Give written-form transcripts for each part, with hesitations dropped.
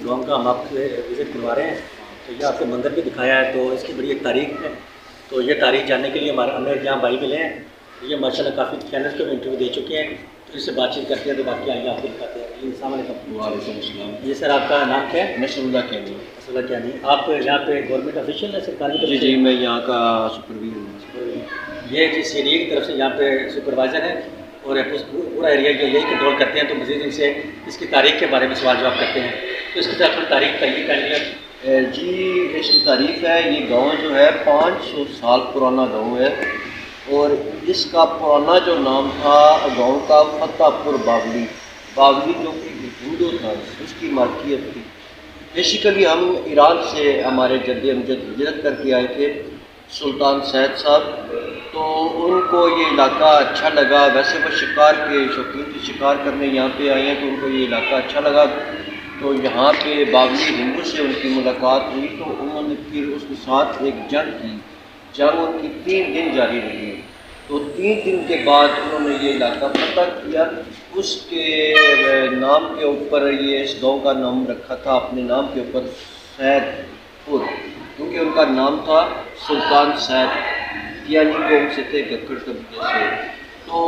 گاؤں کا ہم آپ کو وزٹ کروا رہے ہیں، تو یہ آپ کو مندر بھی دکھایا ہے، تو اس کی بڑی ایک تاریخ ہے، تو یہ تاریخ جاننے کے لیے ہمیں جہاں بھائی ملے ہیں، یہ ماشاء اللہ کافی چینلز کو بھی انٹرویو دے چکے ہیں، تو اس سے بات چیت کرتے ہیں، تو باقی آئیے آپ کو دکھاتے ہیں۔ السلام علیکم۔ وعلیکم السلام۔ جی سر، آپ کا نام کیا ہے؟ نصر اللہ کینی۔ نصر اللہ کینی، آپ یہاں پہ گورنمنٹ آفیشیل ہے، سرکاری طرف سے؟ جی میں یہاں کا سپرویزر ہوں۔ یہ جی سی ڈی کی طرف سے یہاں پہ سپروائزر ہے، اور پورا ایریا جو یہی کنٹرول کرتے ہیں، تو مزید ان سے اس کی تاریخ کے بارے میں سوال جواب کرتے ہیں، تو اس کی طرف تاریخ کا یہ کہہ جی اس کی تاریخ ہے، یہ گاؤں جو ہے 500 سال پرانا گاؤں ہے، اور اس کا پرانا جو نام تھا گاؤں کا فتح پور باولی جو کہ ہندو تھا، اس کی مالکیت تھی۔ بیسیکلی ہم ایران سے ہمارے جد امجد ہجرت کر کے آئے تھے، سلطان سید صاحب، تو ان کو یہ علاقہ اچھا لگا، ویسے وہ شکار کے شوقین تھے، شکار کرنے یہاں پہ آئے ہیں، تو ان کو یہ علاقہ اچھا لگا، تو یہاں پہ باولی ہندو سے ان کی ملاقات ہوئی، تو انہوں نے پھر اس کے ساتھ ایک جنگ کی، جنگ ان کی 3 دن جاری رہی، تو 3 دن کے بعد انہوں نے یہ علاقہ فتح کیا۔ اس کے نام کے اوپر یہ اس گاؤں کا نام رکھا تھا، اپنے نام کے اوپر سید پور، کیونکہ ان کا نام تھا سلطان سید، یعنی قوم سے تھے گکڑ قبیلے سے۔ تو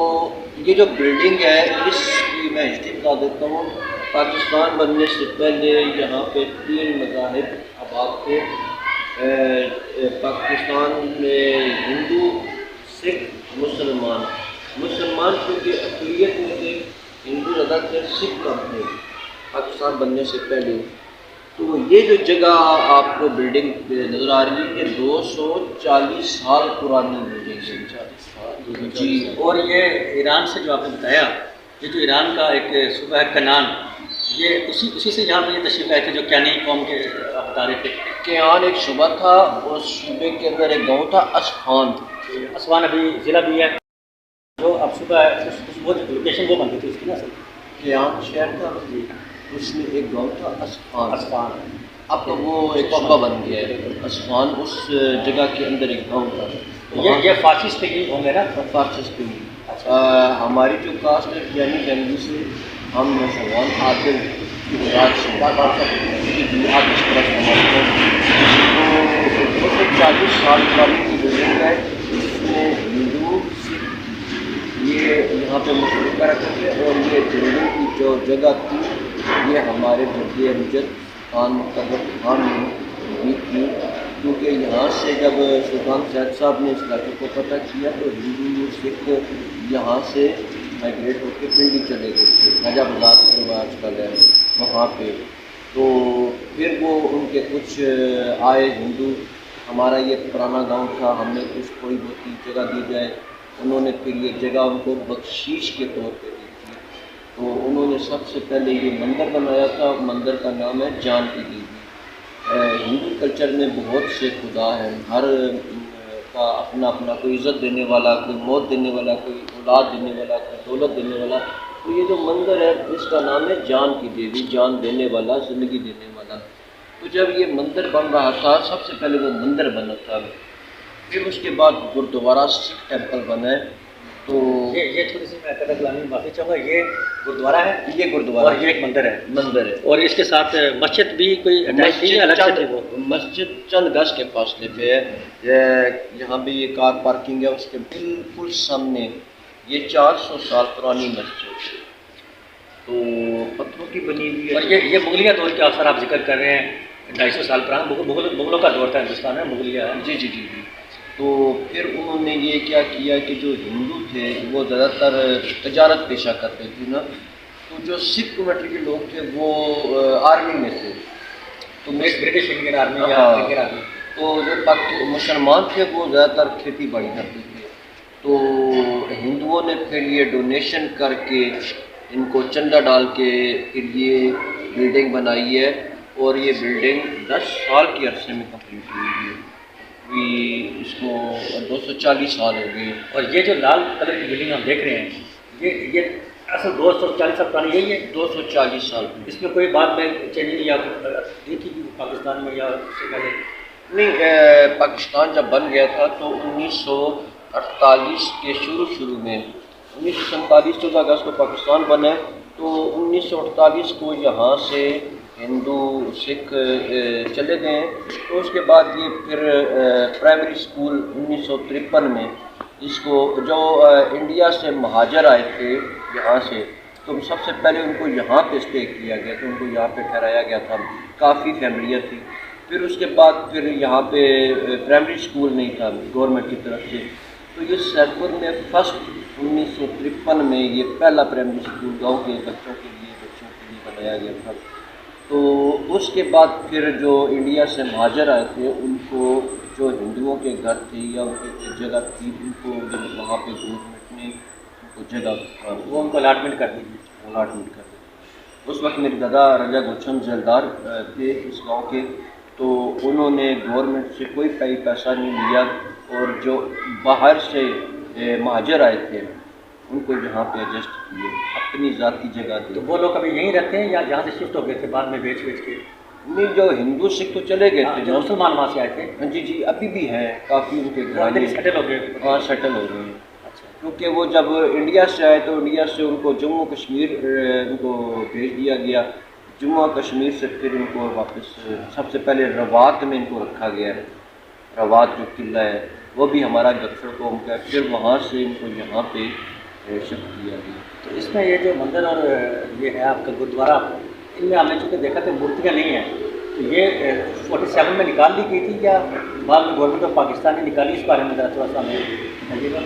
یہ جو بلڈنگ ہے اس کی میں ہسٹری بتا دیتا ہوں۔ پاکستان بننے سے پہلے یہاں پہ 3 مذاہب آباد تھے پاکستان میں، ہندو، سکھ، مسلمان کیونکہ اقلیت میں تھے، ہندو زیادہ تھے، سکھ کم تھے پاکستان بننے سے پہلے۔ تو یہ جو جگہ آپ کو بلڈنگ نظر آ رہی ہے، یہ 240 سال پرانی بلڈنگ ہے۔ 40 سال جی، اور یہ ایران سے جو آپ نے بتایا، یہ جو ایران کا ایک صوبہ ہے کنان، یہ اسی سے یہاں پہ یہ تشریف لائے تھے جو کینی قوم کے آپ بتا رہے تھے؟ کیان ایک صوبہ تھا، اس صوبے کے اندر ایک گاؤں تھا اسفان۔ اسوان ابھی ضلع بھی ہے، جو اب صبح وہ لوکیشن وہ بن گئی تھی اس کی نا سر؟ کیان شہر تھا، اس میں ایک گاؤں تھا اسفان، اب تو وہ ایک صوبہ صوبہ بن گیا ہے اسفان، اس جگہ کے اندر ایک گاؤں تھا۔ یہ فارسی اسپیکنگ ہوں گے نا؟ فارسی اسپیکنگ۔ ہماری جو کاسٹ ہے یعنی فیملی سے ہم مسلمان عادل راج سے آتش پرست ہمارے تو 240 سال پرانی کی بلڈنگ ہے، اس میں ہندو، سکھ یہ یہاں پہ مشترکہ رکھتے تھے، اور یہ بلڈنگ کی جو جگہ تھی یہ ہمارے جد امجد خان مقرر خان نے بھی تھی، کیونکہ یہاں سے جب سلطان سید صاحب نے اس علاقے کو فتح کیا تو ہندو سکھ یہاں سے مائگریٹ ہو کے پنڈی چلے گئے تھے، حجاب آباد جو آج کل ہے وہاں پہ، تو پھر وہ ان کے کچھ آئے ہندو، ہمارا یہ پرانا گاؤں تھا، ہم نے کچھ تھوڑی بہت جگہ دی جائے، انہوں نے پھر یہ جگہ ان کو بخشش کے طور پہ دی تھی، تو انہوں نے سب سے پہلے یہ مندر بنایا تھا، مندر کا نام ہے جان کی دیوی۔ ہندو کلچر میں بہت سے خدا ہیں، ہر کا اپنا اپنا، کوئی عزت دینے والا، کوئی موت دینے والا، کوئی اولاد دینے والا، کوئی دولت دینے والا، تو یہ جو مندر ہے اس کا نام ہے جان کی دیوی، جان دینے والا، زندگی دینے والا۔ تو جب یہ مندر بن رہا تھا، سب سے پہلے وہ مندر بنا تھا، پھر اس کے بعد گردوارہ سکھ ٹیمپل بنا ہے۔ تو یہ تھوڑی سی میں قدر کلامی معافی چاہوں گا، یہ گردوارہ ہے، یہ گردوارہ اور یہ ایک مندر ہے، اور اس کے ساتھ مسجد بھی کوئی اٹیچ تھی یا الگ سے تھی؟ وہ مسجد چند گز کے فاصلے پہ ہے، یہاں بھی یہ کار پارکنگ ہے، اس کے بالکل سامنے یہ 400 سال پرانی مسجد، تو پتھروں کی بنی ہوئی ہے۔ اور یہ مغلیہ دور کے اثر آپ ذکر کر رہے ہیں، 250 سال پرانا مغلوں کا دور تھا ہندوستان میں، مغلیہ ہے۔ جی جی جی جی۔ تو پھر انہوں نے یہ کیا کیا کہ جو ہندو تھے وہ زیادہ تر تجارت پیشہ کرتے تھے نا، تو جو سکھ کمیونٹی کے لوگ تھے وہ آرمی میں تھے، تو برٹش انڈین آرمی یا انڈین آرمی، تو جو مسلمان تھے وہ زیادہ تر کھیتی باڑی کرتے تھے، تو ہندوؤں نے پھر یہ ڈونیشن کر کے ان کو چندہ ڈال کے پھر یہ بلڈنگ بنائی ہے، اور یہ بلڈنگ 10 سال کے عرصے میں کمپلیٹ ہوئی ہے، اس کو 240 سال ہو گئے۔ اور یہ جو لال کلر کی بلڈنگ ہم دیکھ رہے ہیں، یہ اصل 240 سال پرانی یہی ہے؟ 240 سال اس میں کوئی بعد میں چینجنگ یا دی تھی پاکستان میں یا اس سے پہلے؟ نہیں، پاکستان جب بن گیا تھا تو 1948 کے شروع میں 1947 14 اگست کو پاکستان بنا، تو 1948 کو یہاں سے ہندو سکھ چلے گئے ہیں، تو اس کے بعد یہ پھر پرائمری اسکول 1953 میں اس کو جو انڈیا سے مہاجر آئے تھے یہاں سے، تو سب سے پہلے ان کو یہاں پہ اسٹے کیا گیا، تو ان کو یہاں پہ ٹھہرایا گیا تھا، کافی فیملیاں تھی۔ پھر اس کے بعد پھر یہاں پہ پرائمری اسکول نہیں تھا گورنمنٹ کی طرف سے، تو یہ سیدپور میں فرسٹ 1953 میں یہ پہلا پرائمری اسکول گاؤں کے بچوں کے لیے بنایا گیا تھا۔ تو اس کے بعد پھر جو انڈیا سے مہاجر آئے تھے ان کو جو ہندوؤں کے گھر تھے یا ان کی جگہ تھی، ان کو وہاں پہ گورنمنٹ نے ان کو جگہ وہ ان کو الاٹمنٹ کر دی الاٹمنٹ کر دی۔ اس وقت میرے دادا رجا گلشن ذیلدار تھے اس گاؤں کے، تو انہوں نے گورنمنٹ سے کوئی پیسہ نہیں لیا، اور جو باہر سے مہاجر آئے تھے ان کو یہاں پہ ایڈجسٹ کیے، اپنی ذاتی جگہ دی۔ تو وہ لوگ ابھی یہیں رہتے ہیں یا جہاں سے شفٹ ہو گئے تھے بعد میں بیچ کے؟ نہیں، جو ہندو سکھ تو چلے گئے تھے، جو مسلمان وہاں سے آئے تھے؟ ہاں جی ابھی بھی ہیں کافی ان کے گھرانے سیٹل ہو گئے؟ ہاں سیٹل ہو گئے ہیں، اچھا۔ کیونکہ وہ جب انڈیا سے آئے تو انڈیا سے ان کو جموں کشمیر ان کو بھیج دیا گیا، جموں کشمیر سے پھر ان کو واپس سب سے پہلے روات میں ان کو رکھا گیا، روات جو قلعہ ہے وہ بھی ہمارا گفر قوم کا ہے، پھر وہاں سے ان کو یہاں پہ شفٹ کیا گیا۔ تو اس میں یہ جو مندر اور یہ ہے آپ کا گرودوارا، ان میں ہم نے چونکہ دیکھا تھا مورتیاں نہیں ہیں، تو یہ 47 میں نکال دی گئی تھی یا بعد میں گورنمنٹ آف پاکستان نے نکالی؟ اس بارے میں ذرا تھوڑا سا ہمیں بتائیے گا۔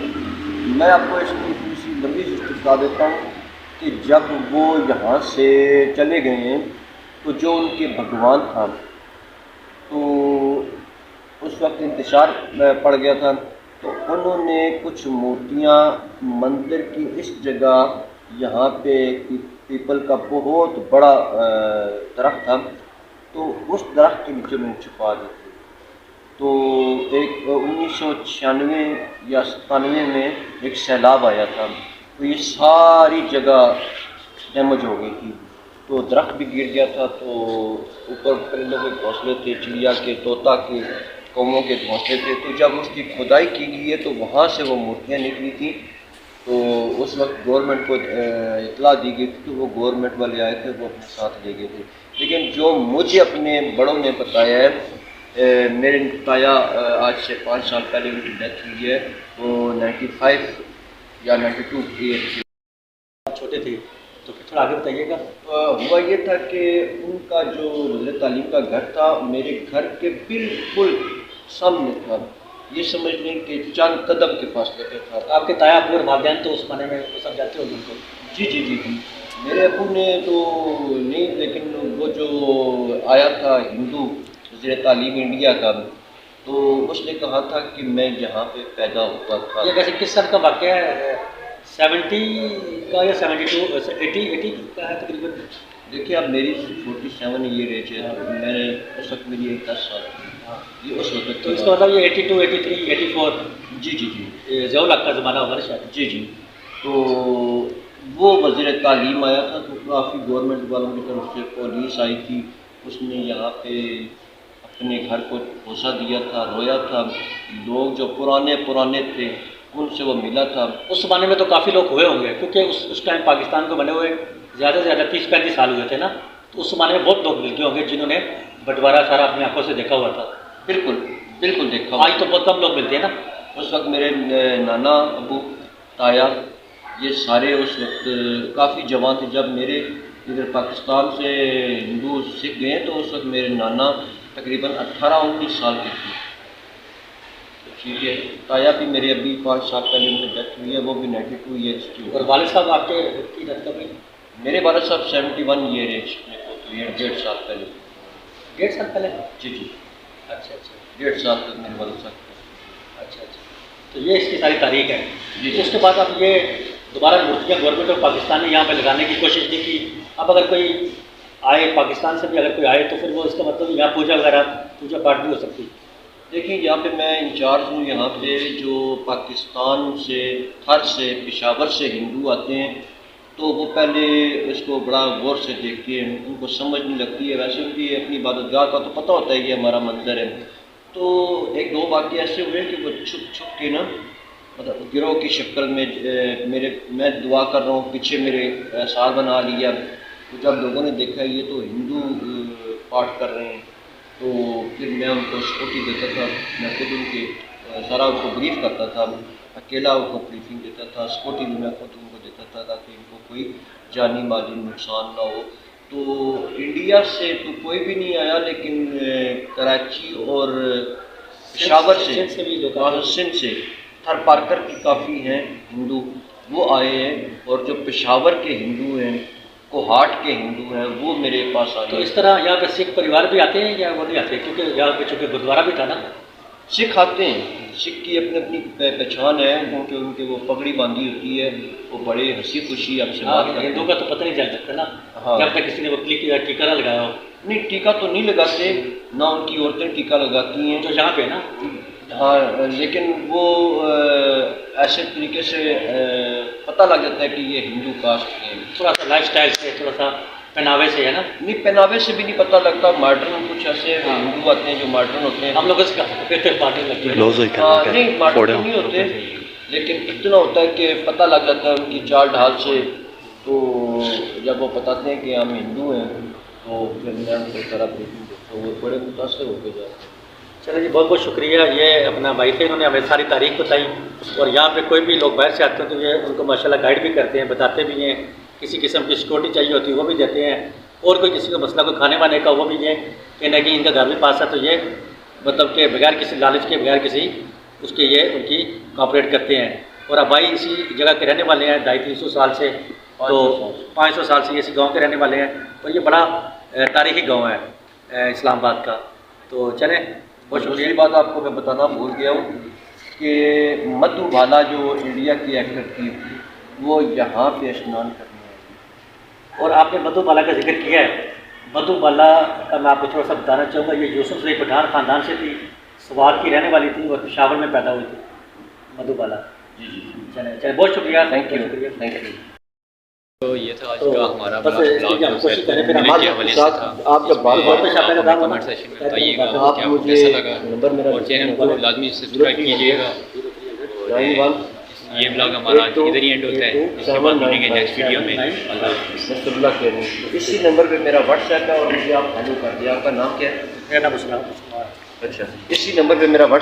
میں آپ کو اس کی تھوڑی سی لمبی سی بتا دیتا ہوں کہ جب وہ یہاں سے چلے گئے ہیں تو جو ان کے بھگوان تھا تو اس وقت انتشار پڑ گیا تھا، تو انہوں نے کچھ مورتیاں مندر کی اس جگہ یہاں پہ پیپل کا بہت بڑا درخت تھا، تو اس درخت کے نیچے میں چھپا دی تھی۔ تو ایک 1996 یا 97 میں ایک سیلاب آیا تھا، تو یہ ساری جگہ ڈیمیج ہو گئی تھی، تو درخت بھی گر گیا تھا، تو اوپر پرندوں کے گھونسلے تھے، چڑیا کے، طوطا کے، قوموں کے گھونسلے تھے، تو جب اس کی کھدائی کی گئی ہے تو وہاں سے وہ مورتیاں نکلی تھیں، تو اس وقت گورنمنٹ کو اطلاع دی گئی تھی، تو وہ گورنمنٹ والے آئے تھے، وہ اپنے ساتھ لے گئے تھے۔ لیکن جو مجھے اپنے بڑوں نے بتایا ہے، میرے تایا آج سے 5 سال پہلے ان کی ڈیتھ ہوئی ہے، وہ 95 یا 92 ایج کے چھوٹے تھے، تو پھر تھوڑا آگے بتائیے گا۔ ہوا یہ تھا کہ ان کا جو وزیر تعلیم کا گھر تھا میرے گھر کے بالکل سامنے تھا، یہ سمجھ لیں کہ چند قدم کے فاصلے پہ تھا۔ آپ کے تایا ابو اور والدین تو اس معنی میں وہ سب جانتے ہو ان کو؟ جی، میرے ابو نے تو نہیں، لیکن وہ جو آیا تھا ہندو وزیر تعلیم انڈیا کا، تو اس نے کہا تھا کہ میں یہاں پہ پیدا ہوا تھا۔ یہ ویسے کس سال کا واقعہ ہے؟ 70 کا یا 72 80 کا ہے تقریباً؟ دیکھیے اب میری 47 ایئر ایج ہے، تو میں نے اس وقت میری 10 سال تھی، یہ اس وقت تو اس کا مطلب یہ 82 83 84 جی ضیاء الحق کا زمانہ ہوگا نا شاید؟ جی، تو وہ وزیر تعلیم آیا تھا، تو کافی گورنمنٹ والوں کی طرف سے پولیس آئی تھی، اس نے یہاں پہ اپنے گھر کو بوسہ دیا تھا، رویا تھا، لوگ جو پرانے تھے ان سے وہ ملا تھا۔ اس زمانے میں تو کافی لوگ ہوئے ہوں گے، کیونکہ اس ٹائم پاکستان کو بنے ہوئے زیادہ سے زیادہ 30-35 سال ہوئے تھے نا، تو اس زمانے میں بہت لوگ مل گئے ہوں گے جنہوں نے بٹوارا سارا اپنی آنکھوں سے دیکھا ہوا تھا۔ بالکل دیکھا۔ آج تو بہت کم لوگ ملتے ہیں نا۔ اس وقت میرے نانا ابو تایا یہ سارے اس وقت کافی جوان تھے، جب میرے ادھر پاکستان سے ہندو سکھ گئے تو اس وقت میرے نانا تقریباً 18-19 سال کے تھے۔ ٹھیک ہے، تایا بھی میرے ابھی 5 سال پہلے ان کی ڈیتھ ہوئی ہے، وہ بھی 92 ایئرس کی۔ اور والد صاحب آپ کے کی ڈیتھ کب ہوئی؟ میرے والد صاحب 71 ایئر ایج میں ہوئی ہے، 1.5 سال پہلے۔ 1.5 سال پہلے؟ جی اچھا 1.5 سال تک میرے والد صاحب۔ اچھا، تو یہ اس کی ساری تاریخ ہے۔ جی۔ اس کے بعد اب یہ دوبارہ مورتیاں گورنمنٹ آف پاکستان نے یہاں پہ لگانے کی کوشش نہیں کی۔ اب اگر کوئی آئے پاکستان سے بھی اگر کوئی آئے تو پھر وہ اس کا مطلب یہاں پوجا پاٹ بھی ہو سکتی۔ دیکھیں یہاں پہ میں انچارج ہوں، یہاں پہ جو پاکستان سے تھر سے پشاور سے ہندو آتے ہیں تو وہ پہلے اس کو بڑا غور سے دیکھتے ہیں، ان کو سمجھ نہیں لگتی ہے، ویسے بھی اپنی عبادت گاہ کا تو پتہ ہوتا ہے کہ ہمارا مندر ہے، تو 1-2 واقعے ایسے ہوئے کہ وہ چھپ کے نا مطلب گروہ کی شکل میں میں دعا کر رہا ہوں، پیچھے میرے سال بنا لیا، تو جب لوگوں نے دیکھا یہ تو ہندو پاٹ کر رہے ہیں، تو پھر میں ان کو سکوٹی دیتا تھا، میں خود ان کے سارا ان کو بریف کرتا تھا، اکیلا ان کو بریفنگ دیتا تھا، سکوٹی بھی میں خود ان کو دیتا تھا تاکہ ان کو کوئی جانی مالی نقصان نہ ہو۔ تو انڈیا سے تو کوئی بھی نہیں آیا، لیکن کراچی اور پشاور سے، سندھ سے تھر پارکر کی کافی ہیں ہندو، وہ آئے ہیں، اور جو پشاور کے ہندو ہیں، کوہاٹ کے ہندو ہیں، وہ میرے پاس آئے تو ہیں۔ اس طرح یہاں پہ سکھ پریوار بھی آتے ہیں یا وہ نہیں آتے؟ کیونکہ یہاں پہ چونکہ گردوارہ بھی تھا نا۔ سکھ آتے ہیں، سکھ کی اپنی اپنی پہچان ہے، کیونکہ ان کے وہ پگڑی باندھی ہوتی ہے، وہ بڑے ہنسی خوشی آپ سے بات کرتے ہیں۔ ہندو کا تو پتہ نہیں چل سکتا نا، ہاں، جب تک کسی نے وہ ٹیکا نہ لگایا ہو۔ نہیں ٹیکا تو نہیں لگاتے، نہ ان کی عورتیں ٹیکا لگاتی ہیں، جو یہاں پہ نا، ہاں، لیکن وہ ایسے طریقے سے پتہ لگ جاتا ہے کہ یہ ہندو کاسٹ کے ہیں۔ تھوڑا سا لائف سٹائل سے، تھوڑا سا پہناوے سے ہے نا۔ نہیں، پہناوے سے بھی نہیں پتہ لگتا، ماڈرن کچھ ایسے ہندو آتے ہیں جو ماڈرن ہوتے ہیں۔ ہم لوگ اس کا پارٹی لگتی ہے۔ نہیں، ماڈرن نہیں ہوتے، لیکن اتنا ہوتا ہے کہ پتہ لگ جاتا ہے ان کی چال ڈھال سے۔ تو جب وہ بتاتے ہیں کہ ہم ہندو ہیں، تو پھر میں ان کو طرح بریفنگ دیتا ہوں، وہ بڑے متاثر ہو کے جاتے ہیں۔ چلو جی، بہت بہت شکریہ۔ یہ اپنا بھائی تھے، انہوں نے ہمیں ساری تاریخ بتائی، اور یہاں پہ کوئی بھی لوگ باہر سے آتے ہیں تو یہ ان کو ماشاءاللہ گائیڈ بھی کرتے ہیں، بتاتے بھی ہیں، کسی قسم کی سیکورٹی چاہیے ہوتی ہے وہ بھی دیتے ہیں، اور کوئی کسی کو مسئلہ کوئی کھانے وانے کا وہ بھی یہ کہ نہیں ان کا گھر بھی پاس ہے، تو یہ مطلب کہ بغیر کسی لالچ کے، بغیر کسی اس کے یہ ان کی کوآپریٹ کرتے ہیں۔ اور اب بھائی اسی جگہ کے رہنے والے ہیں 250-300 سال سے، تو 500 سال سے اسی گاؤں کے رہنے والے ہیں، اور یہ بڑا تاریخی گاؤں ہے اسلام آباد کا۔ تو چلیں، بہت دوسری شکریہ۔ بات آپ کو میں بتانا بھول گیا ہوں کہ مدھو بالا جو انڈیا کی ایکٹر تھی، وہ یہاں پہ اسنان کرنے آئی۔ اور آپ نے مدھو بالا کا ذکر کیا ہے، مدھو بالا کا میں آپ کو تھوڑا سا بتانا چاہوں گا، یہ یوسف زئی پٹھان خاندان سے تھی، سوات کی رہنے والی تھی، اور پشاور میں پیدا ہوئی تھی مدھو بالا۔ چلیں بہت شکریہ، تھینک یو، شکریہ، تھینک یو۔ تو یہ تھا آج تو کا ہمارا بس اس کی ہم کوشش کریں پھر میلے کے ہمارے حوالے سے ساتھ تھا۔ آپ جب بات بہت پیش آپ کا کام کمنٹ سیکشن میں بتائیے گا کہ آپ آپ کو مجھے کیسا لگا، نمبر میرا اور چینل کو لازمی سبسکرائب کیجیے گا۔ 91 یہ بلاگ ہمارا ادھر ہی اینڈ ہوتا ہے، اس کے بعد ملیں گے نیکسٹ ویڈیو میں۔ اللہ حافظ۔ نصر اللہ کہہ رہے ہیں۔ اسی نمبر پہ میرا واٹس ایپ ہے، اور مجھے آپ فالو کر دیں۔ آپ کا نام کیا ہے؟ میرا نام اسلام۔ اچھا، اسی نمبر پہ میرا واٹس